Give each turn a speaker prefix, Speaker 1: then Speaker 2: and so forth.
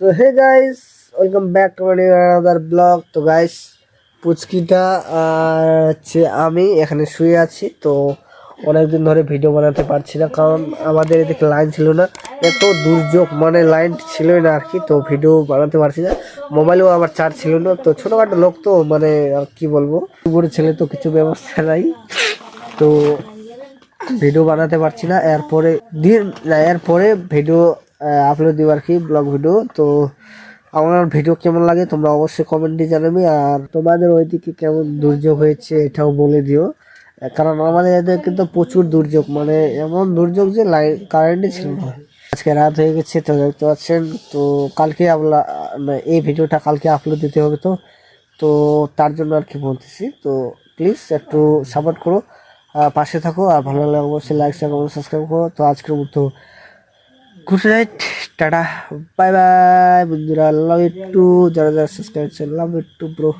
Speaker 1: তো hey guys, welcome back to my another blog. তো guys, পুচকিটা হচ্ছে আমি এখানে শুয়ে আছি। তো অনেকদিন ধরে ভিডিও বানাতে পারছি না, কারণ আমাদের এদিকে লাইন ছিল না। এত দুর্যোগ, মানে লাইন ছিলই না আর কি। তো ভিডিও বানাতে পারছি না, মোবাইলেও আবার চার্জ ছিল না। তো ছোটোখাটো লোক তো, মানে আর কি বলবো, বড় ছেলে তো কিছু ব্যবস্থা নাই। তো ভিডিও বানাতে পারছি না। এরপরে ভিডিও আপলোড দিব আর কি, ব্লগ ভিডিও। তো আমার ভিডিও কেমন লাগে তোমরা অবশ্যই কমেন্টে জানাবে, আর তোমাদের ওইদিকে কেমন দুর্যোগ হয়েছে এটাও বলে দিও। কারণ আমাদের এদের কিন্তু প্রচুর দুর্যোগ, মানে এমন দুর্যোগ যে লাইন কারেন্টই ছিল না। আজকে রাত হয়ে গেছে, তো দেখতে পাচ্ছেন। তো কালকে এই ভিডিওটা কালকে আপলোড দিতে হবে। তো তো তার জন্য আর কি বলতেছি। তো প্লিজ একটু সাপোর্ট করো, পাশে থাকো, আর ভালো লাগলে অবশ্যই লাইক শেয়ার করো, সাবস্ক্রাইব করো। তো আজকের মতো good night, tata, bye bye বন্ধুরা। লাভ ইউ টু, যারা যারা সাবস্ক্রাইব করছেন, লাভ ইউ টু ব্রো।